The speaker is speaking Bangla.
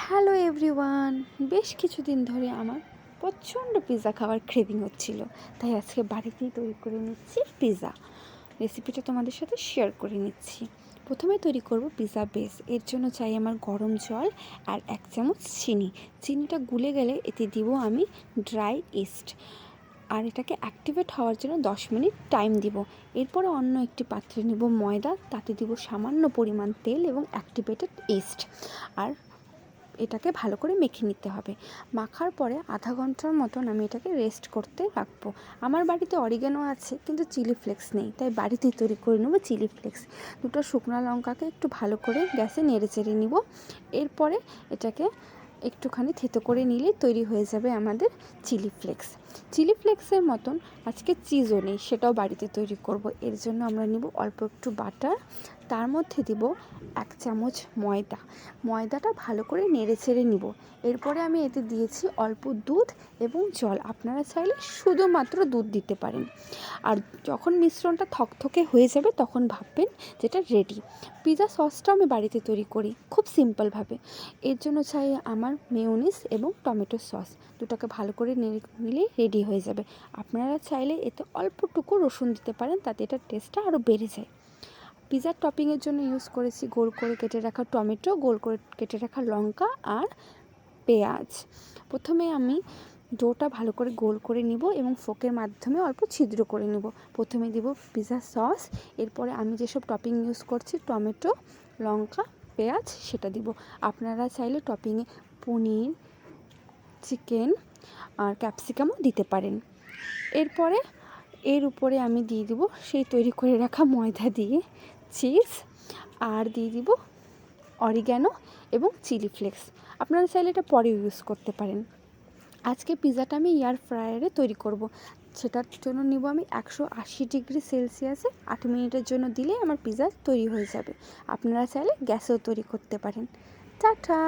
হ্যালো এভরিওয়ান, বেশ কিছুদিন ধরে আমার প্রচণ্ড পিৎজা খাওয়ার ক্রেভিং হচ্ছিল, তাই আজকে বাড়িতেই তৈরি করে নিচ্ছি পিৎজা। রেসিপিটা তোমাদের সাথে শেয়ার করে নিচ্ছি। প্রথমে তৈরি করব পিৎজা বেস। এর জন্য চাই আমার গরম জল আর 1 চামচ চিনি। চিনিটা গুলে গেলে এতে দিব আমি ড্রাই ইস্ট, আর এটাকে অ্যাক্টিভেট হওয়ার জন্য 10 মিনিট টাইম দিব। এরপরে অন্য একটি পাত্রে নেব ময়দা, তাতে দিব সামান্য পরিমাণ তেল এবং অ্যাক্টিভেটেড ইস্ট, আর এটাকে ভালো করে মেখে নিতে হবে। মাখার পরে আধা ঘন্টার মতন আমি এটাকে রেস্ট করতে রাখবো। আমার বাড়িতে অরিগানো আছে কিন্তু চিলি ফ্লেক্স নেই, তাই বাড়িতেই তৈরি করে নেবো চিলি ফ্লেক্স। দুটো শুকনো লঙ্কাকে একটু ভালো করে গ্যাসে নেড়ে চেড়ে নিব। এরপরে এটাকে একটুখানি থেতো করে নিলেই তৈরি হয়ে যাবে আমাদের চিলি ফ্লেক্স। চিলি ফ্লেক্সের মতন আজকে চিজও নেই, সেটাও বাড়িতে তৈরি করব। এর জন্য আমরা নিব অল্প একটু বাটার, তার মধ্যে দিব 1 চামচ ময়দাটা ভালো করে নেড়ে ছেড়ে নিব। এরপরে আমি এতে দিয়েছি অল্প দুধ এবং জল। আপনারা চাইলে শুধুমাত্র দুধ দিতে পারেন। আর যখন মিশ্রণটা থকথকে হয়ে যাবে তখন ভাববেন যেটা রেডি। পিৎজা সসটা আমি বাড়িতে তৈরি করি খুব সিম্পলভাবে। এর জন্য চাই আমার মেয়োনিজ এবং টমেটো সস। দুটোকে ভালো করে নেড়ে নিলেই রেডি হয়ে যাবে। আপনারা চাইলে এতে অল্পটুকু রসুন দিতে পারেন, তাতে এটার টেস্টটা আরও বেড়ে যায়। পিৎজার টপিংয়ের জন্য ইউজ করেছি গোল করে কেটে রাখা টমেটো, গোল করে কেটে রাখা লঙ্কা আর পেঁয়াজ। প্রথমে আমি ডোটা ভালো করে গোল করে নিব এবং ফোকের মাধ্যমে অল্প ছিদ্র করে নেব। প্রথমে দিব পিৎজা সস, এরপরে আমি যেসব টপিং ইউজ করছি টমেটো, লঙ্কা, পেঁয়াজ সেটা দিব। আপনারা চাইলে টপিংয়ে পনির, চিকেন আর ক্যাপসিকামও দিতে পারেন। এরপরে এর উপরে আমি দিয়ে দিব সেই তৈরি করে রাখা ময়দা দিয়ে চিজ, আর দিয়ে দিব অরিগ্যানো এবং চিলি ফ্লেক্স। আপনারা চাইলে এটা পরে ইউজ করতে পারেন। আজকে পিৎজাটা আমি এয়ার ফ্রায়ারে তৈরি করব। সেটার জন্য নিব আমি 180 ডিগ্রি সেলসিয়াসে 8 মিনিটের জন্য দিলে আমার পিৎজা তৈরি হয়ে যাবে। আপনারা চাইলে গ্যাসেও তৈরি করতে পারেন। টাটা।